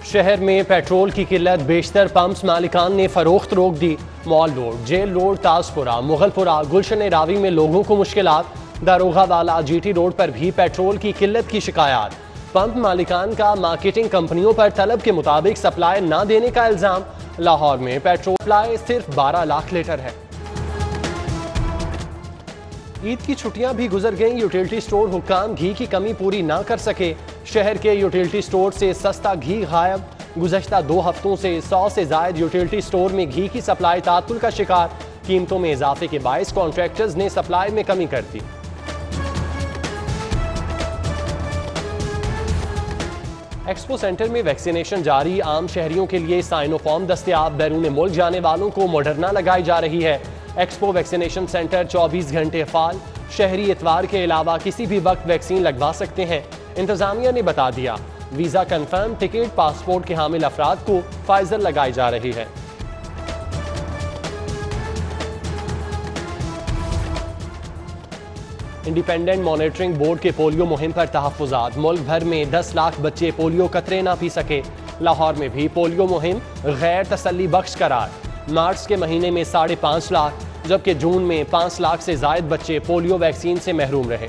शहर में पेट्रोल की किल्लत, बेशतर पंप्स मालिकान ने फरोख्त रोक दी। Mall Road, Jail Road, Tajpura, Mughalpura, Gulshan Ravi में लोगों को मुश्किलात। दारोगा वाला GT रोड पर भी पेट्रोल की किल्लत की शिकायत। पंप मालिकान का मार्केटिंग कंपनियों पर तलब के मुताबिक सप्लाई न देने का इल्जाम। लाहौर में पेट्रोल सप्लाई सिर्फ 12 लाख लीटर है। ईद की छुट्टियां भी गुजर गईं, यूटिलिटी स्टोर हुक्काम घी की कमी पूरी ना कर सके। शहर के यूटिलिटी स्टोर से सस्ता घी गायब। गुज़श्ता 2 हफ्तों से 100 से जायद यूटिलिटी स्टोर में घी की सप्लाई तातुल का शिकार। कीमतों में इजाफे के बायस कॉन्ट्रैक्टर्स ने सप्लाई में कमी कर दी। एक्सपो सेंटर में वैक्सीनेशन जारी, आम शहरियों के लिए साइनोफॉर्म दस्तयाब। बैरून मुल्क जाने वालों को मॉडर्ना लगाई जा रही है। एक्सपो वैक्सीनेशन सेंटर 24 घंटे फाल। शहरी इतवार के अलावा किसी भी वक्त वैक्सीन लगवा सकते हैं। इंतजामिया ने बता दिया। वीजा कंफर्म, टिकट, पासपोर्ट के हामिल अफराद को फाइजर लगाई जा रही है। इंडिपेंडेंट मॉनिटरिंग बोर्ड के पोलियो मुहिम पर तहफ्फुज़ात। मुल्क भर में 10 लाख बच्चे पोलियो कतरे ना पी सके। लाहौर में भी पोलियो मुहिम गैर तसल्ली बख्श करार। मार्च के महीने में 5.5 लाख, जबकि जून में 5 लाख से जायद बच्चे पोलियो वैक्सीन से महरूम रहे।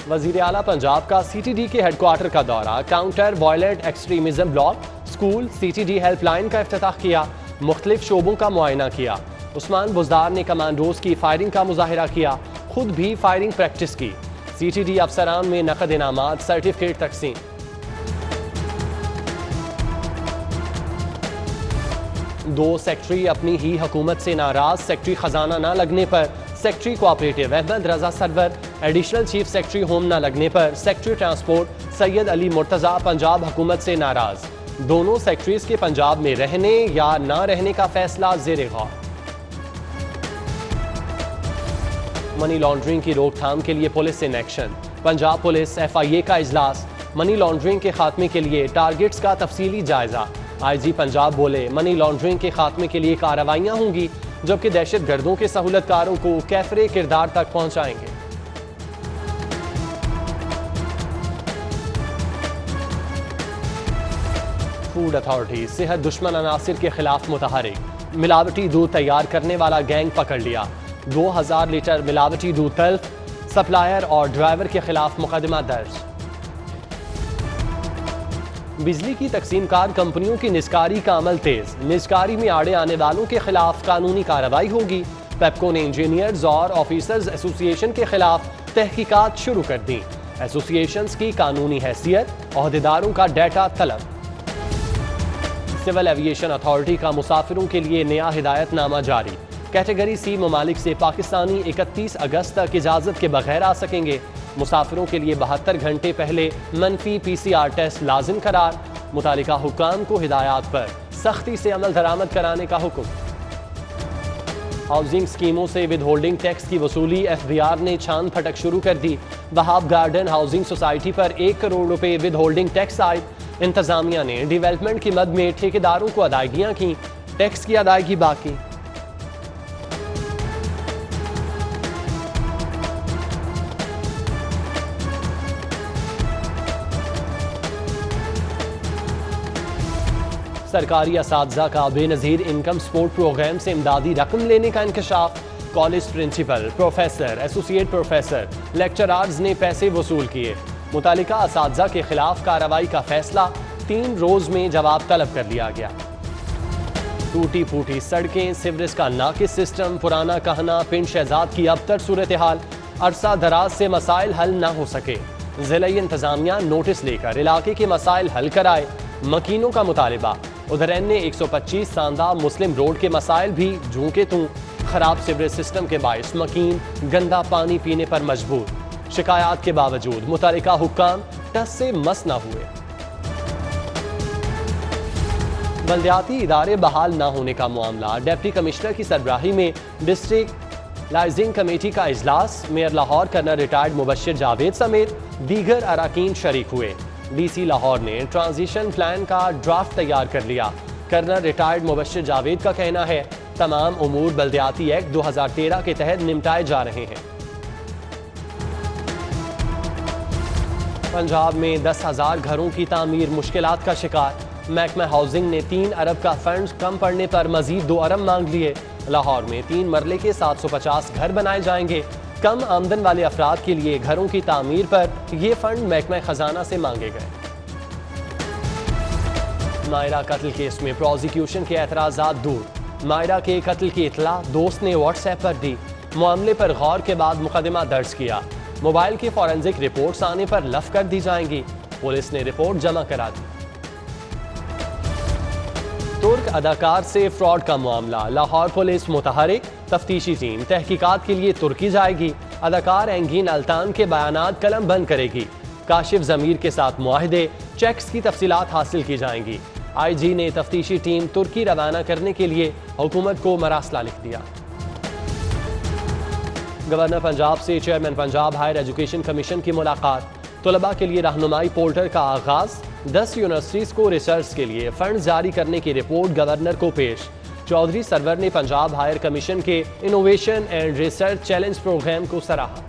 वजीर आला पंजाब का CTD के हेडक्वार्टर का दौरा। Counter violent extremism block, school, CTD helpline का इफ्तिताह किया। मुख्तलिफ शोबों का मुआयना किया। उस्मान बुज़दार ने कमांडोज की फायरिंग का मुजाहिरा किया, खुद भी फायरिंग प्रैक्टिस की। CTD अफसरान में नकद इनामात, सर्टिफिकेट तकसीम। दो सेक्रेटरी अपनी ही हुकूमत से नाराज। सेक्रेटरी खजाना न लगने पर secretary cooperative Ahmad Raza Sarwar, additional chief secretary home न लगने पर सेक्रेटरी ट्रांसपोर्ट सैयद अली मुर्तजा पंजाब हुकूमत से नाराज। दोनों सेक्रेटरीज के पंजाब में रहने या न रहने का फैसला ज़ेरे गौर। मनी लॉन्ड्रिंग की रोकथाम के लिए police in action. Punjab police FIA का इजलास। मनी लॉन्ड्रिंग के खात्मे के लिए टारगेट्स का तफसीली जायजा। IG पंजाब बोले, मनी लॉन्ड्रिंग के खात्मे के लिए कार्रवाइयां होंगी, जबकि दहशत गर्दों के सहूलतकारों को कैफरे किरदार तक पहुंचाएंगे। फूड अथॉरिटी सेहत दुश्मन अनासिर के खिलाफ मुतहरिक। मिलावटी दूध तैयार करने वाला गैंग पकड़ लिया। 2000 लीटर मिलावटी दूध तल्फ। सप्लायर और ड्राइवर के खिलाफ मुकदमा दर्ज। बिजली की तकसीमकार कंपनियों की निस्कारी का अमल तेज। निस्कारी में आड़े आने वालों के खिलाफ कानूनी कार्रवाई होगी। पेप्को ने इंजीनियर्स और ऑफिसर्स एसोसिएशन के खिलाफ तहकीकात शुरू कर दी। एसोसिएशंस की कानूनी हैसियत, ओहदेदारों का डाटा तलब। सिविल एविएशन अथॉरिटी का मुसाफिरों के लिए नया हिदायतनामा जारी। कैटेगरी C ममालिक से पाकिस्तानी 31 अगस्त तक इजाजत के बगैर आ सकेंगे। मुसाफिरों के लिए 72 घंटे पहले मनफी PCR टेस्ट लाजिम करार। मुतालिका हुक्काम को हिदायत पर सख्ती से अमल दरामद कराने का हुक्म। हाउसिंग स्कीमों से विद होल्डिंग टैक्स की वसूली FBR ने छान फटक शुरू कर दी। वहाब गार्डन हाउसिंग सोसाइटी पर 1 करोड़ रुपए विद होल्डिंग टैक्स आए। इंतजामिया ने डेवलपमेंट की मद में ठेकेदारों को अदायगियां की, टैक्स की अदायगी बाकी। सरकारी असातिज़ा का बेनज़ीर इनकम सपोर्ट प्रोग्राम से इमदादी रकम लेने का इंकशाफ। College principal, professor, associate professor, lecturers ने पैसे वसूल किए। मुतालिका असातिज़ा के खिलाफ कार्रवाई का फैसला। 3 रोज में जवाब तलब कर लिया गया। टूटी फूटी सड़कें, सिवरेज का नाकिस सिस्टम, पुराना कहना पिंड शहजाद की अबतर सूरत हाल। अरसा दराज से मसाइल हल न हो सके। जिला इंतजामिया नोटिस लेकर इलाके के मसाइल हल कराए। मकीनों का मुतालिबा। उधर ने 125 सांदा मुस्लिम रोड के मसाइल भी जूं के तूं। खराब सीवरेज सिस्टम के बायस मकीन गंदा पानी पीने पर मजबूर। शिकायत के बावजूद मुतालिका हुक्काम टस से मस न हुए। बल्दियाती इदारे बहाल न होने का मामला। डिप्टी कमिश्नर की सरबराही में डिस्ट्रिक्ट लाइजिंग कमेटी का इजलास। Mayor Lahore colonel retired Mubashir Javed समेत दीगर अराकीन शरीक हुए। DC लाहौर ने ट्रांजिशन प्लान का ड्राफ्ट तैयार कर लिया। कर्नल रिटायर्ड मुबश्शिर जावेद का कहना है तमाम उमूर बल्दियाती एक्ट 2013 के तहत निपटाए जा रहे हैं। पंजाब में 10,000 घरों की तामीर मुश्किलात का शिकार। महकमा हाउसिंग ने 3 अरब का फंड कम पड़ने पर मजीद 2 अरब मांग लिए। लाहौर में 3 मरले के 750 घर बनाए जाएंगे। कम आमदन वाले अफराद के लिए घरों की तामीर पर यह फंड महकमा खजाना से मांगे गए। मायरा कत्ल केस में प्रोसिक्यूशन के एतराजात दूर। मायरा के कत्ल की इतला दोस्त ने व्हाट्सएप पर दी। मामले पर गौर के बाद मुकदमा दर्ज किया। मोबाइल की फॉरेंसिक रिपोर्ट्स आने पर लफ कर दी जाएंगी। पुलिस ने रिपोर्ट जमा करा दी। तुर्क अदाकार से फ्रॉड का मामला। लाहौर पुलिस मुतहरिक। तफ्तीशी टीम तहकीकात के लिए तुर्की जाएगी। अदाकार एंगीन अल्तान के बयानात कलम बंद करेगी। काशिफ जमीर के साथ मुआहदे चेक्स की तफसीलात हासिल की जाएंगी। IG ने तफ्तीशी टीम तुर्की रवाना करने के लिए हुकूमत को मरासला लिख दिया। गवर्नर पंजाब से chairman Punjab higher education commission की मुलाकात। तलबा के लिए रहनुमाई पोर्टल का आगाज। 10 यूनिवर्सिटीज को रिसर्च के लिए फंड जारी करने की रिपोर्ट गवर्नर को पेश। चौधरी सरवर ने पंजाब हायर कमीशन के innovation and research challenge programme को सराहा।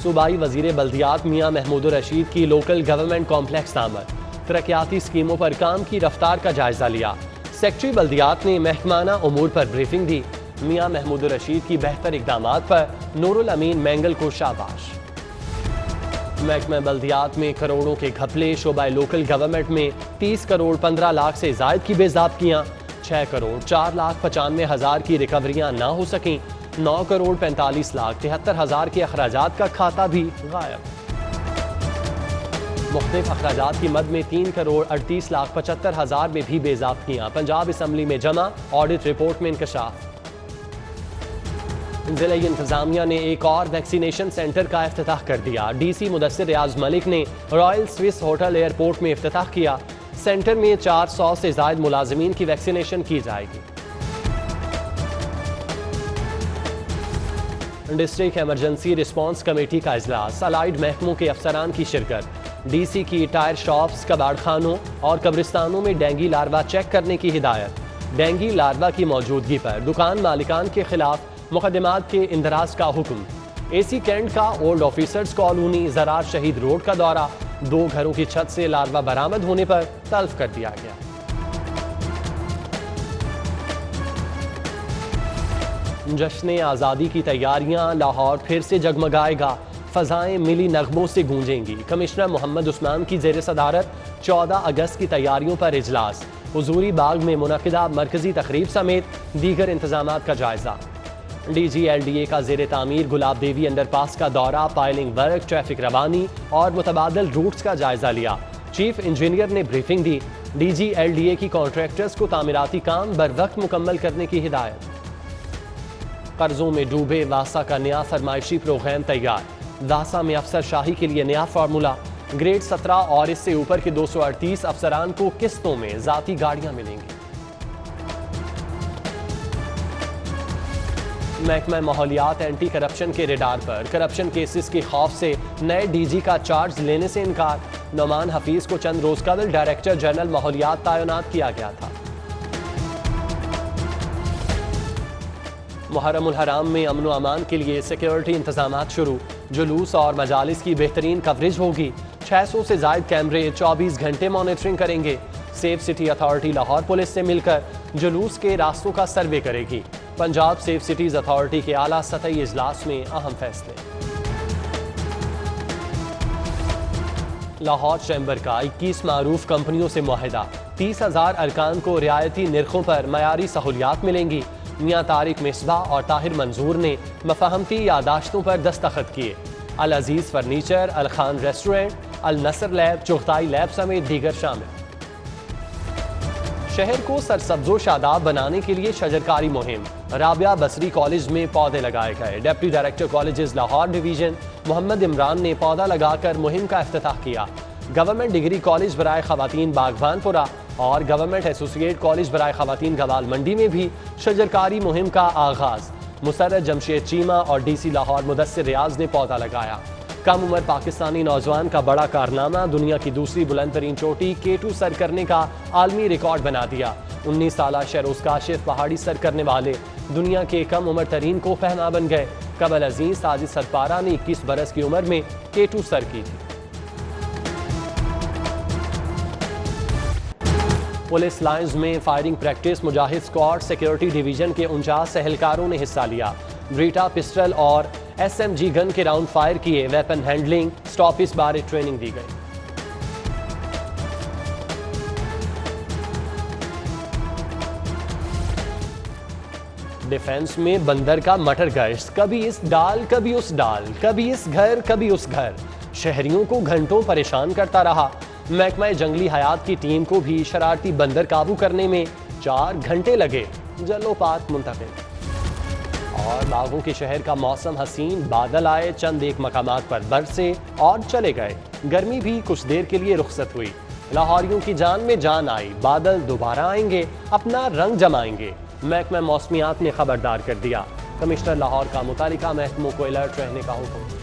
सूबाई वजीर बल्दियात मियां महमूद रशीद की लोकल गवर्नमेंट कॉम्प्लेक्स आमद। तरक्याती स्कीमों पर काम की रफ्तार का जायजा लिया। सेक्रेटरी बल्दियात ने महकमाना उमूर पर ब्रीफिंग दी। मियां महमूद रशीद की बेहतर इकदामात पर नूरुल अमीन मैंगल को शाबाश। महकमा बल्दियात में करोड़ों के घपले। शोबा लोकल गवर्नमेंट में 30 करोड़ 15 लाख से जायद की बेज़ाब्तियां। 6 करोड़ 4 लाख 95 हजार की रिकवरियां ना हो सकें। 9 करोड़ 45 लाख 73 हजार के अखराजात का खाता भी गायब। मुख्तलिफ अखराजात की मद में 3 करोड़ 38 लाख 75 हजार में भी बेज़ाब्तियां। पंजाब असम्बली में जमा। ऑडिट रिपोर्ट में इंकशाफ। जिला इंतजामिया ने एक और वैक्सीनेशन सेंटर का इफ्तिताह कर दिया। DC मुदस्सिर रियाज मलिक ने रॉयल स्विस होटल एयरपोर्ट में इफ्तिताह किया। सेंटर में 400 से ज्यादा मुलाजिमीन की वैक्सीनेशन की जाएगी। डिस्ट्रिक्ट इमरजेंसी रिस्पांस कमेटी का इजलास। अलाइड महकमों के अफसरान की शिरकत। DC की टायर शॉप्स, कबाड़ खानों और कब्रिस्तानों में डेंगी लार्वा चेक करने की हिदायत। डेंगी लार्वा की मौजूदगी पर दुकान मालिकान के खिलाफ मुकदमात के इंदराज का हुक्म। AC कैंट का ओल्ड ऑफिसर्स कॉलोनी ज़रार शहीद रोड का दौरा। 2 घरों की छत से लार्वा बरामद होने पर तल्फ कर दिया गया। जश्न आज़ादी की तैयारियां। लाहौर फिर से जगमगाएगा। फ़ज़ाएं मिली नगमों से गूंजेंगी। कमिश्नर मोहम्मद उस्मान की ज़ेर सदारत 14 अगस्त की तैयारियों पर इजलास। हुजूरी बाग में मुनक़िदा मरकज़ी तकरीब समेत दीगर इंतज़ामात का जायज़ा। DG LDA का ज़ेर तामीर गुलाब देवी अंडरपास का दौरा। पाइलिंग वर्क, ट्रैफिक रवानी और मुतबादल रूट्स का जायज़ा लिया। चीफ इंजीनियर ने ब्रीफिंग दी। DG LDA की कॉन्ट्रैक्टर्स को तामीराती काम बर वक्त मुकम्मल करने की हिदायत। कर्जों में डूबे वासा का नया फरमाइशी प्रोग्राम तैयार। वासा में अफसर शाही के लिए नया फार्मूला। ग्रेड 17 और इससे ऊपर के 238 अफसरान को किस्तों में जाती गाड़ियां मिलेंगी। महकमा माहौलियात एंटी करप्शन के रेडार पर। करप्शन केसेस के खौफ से नए DG का चार्ज लेने से इनकार। नोमान हफीज को चंद रोज कबल डायरेक्टर जनरल माहौलियात तैनात किया गया था। मुहर्रम उल हराम में अमन व अमान के लिए सिक्योरिटी इंतजामात शुरू। जुलूस और मजालिस की बेहतरीन कवरेज होगी। 600 से ज्यादा कैमरे 24 घंटे मॉनिटरिंग करेंगे। Safe city authority Lahore police से मिलकर जुलूस के रास्तों का सर्वे करेगी। पंजाब सेफ सिटीज अथॉरिटी के आला सतही इजलास में अहम फैसले। लाहौर चैम्बर का 21 मारूफ कंपनियों से मुआहिदा। 30,000 अरकान को रियायती निर्खों पर मयारी सहूलियात मिलेंगी। मियां तारिक मिसबाह और ताहिर मंजूर ने मफाहमती यादाश्तों पर दस्तखत किए। अल अजीज फर्नीचर, अल खान रेस्टोरेंट, अल नसर लैब, चुगताई लैब समेत दीगर शामिल। शहर को सरसब्जो शादाब बनाने के लिए शजरकारी मुहिम। राबिया बसरी कॉलेज में पौधे लगाए गए। Deputy director colleges Lahore division Mohammad Imran ने पौधा लगाकर मुहिम का इफ्तिताह किया। गवर्नमेंट डिग्री कॉलेज बराए खवातीन बागबानपुरा और गवर्नमेंट एसोसिएट कॉलेज बराए खवातीन गवाल मंडी में भी शजरकारी मुहिम का आगाज। मुसर्रत जमशेद चीमा और DC लाहौर मुदस्सिर रियाज ने पौधा लगाया। कम उम्र पाकिस्तानी नौजवान का बड़ा कारनामा। दुनिया की दूसरी बुलंद तरीन चोटी K2 सर करने का आलमी रिकॉर्ड बना दिया। 19 साला शहरोज काशिफ पहाड़ी सर करने वाले दुनिया के कम उम्र तरीन को पहना बन गए। कबल अजीज साजिद सरपारा ने 21 बरस की उम्र में K2 सर की थी। पुलिस लाइंस में फायरिंग प्रैक्टिस मुजाहिद स्क्वाड सिक्योरिटी डिवीजन के 49 एहलकारों ने हिस्सा लिया। ब्रीटा पिस्टल और SMG गन के राउंड फायर किए। वेपन हैंडलिंग स्टॉप इस बारे ट्रेनिंग दी गई। डिफेंस में बंदर का मटर गश्त, कभी इस डाल कभी उस डाल, कभी इस घर कभी उस घर, शहरियों को घंटों परेशान करता रहा। महकमा जंगली हयात की टीम को भी शरारती बंदर काबू करने में 4 घंटे लगे। जलोपात मुंतकिल। और बागों के शहर का मौसम हसीन, बादल आए, चंद एक मकामात पर बरसे और चले गए। गर्मी भी कुछ देर के लिए रुखसत हुई। लाहौरियों की जान में जान आई। बादल दोबारा आएंगे, अपना रंग जमाएंगे। महकमा मौसमियात ने खबरदार कर दिया। कमिश्नर लाहौर का मुतालिका महकमों को अलर्ट रहने का हुक्म।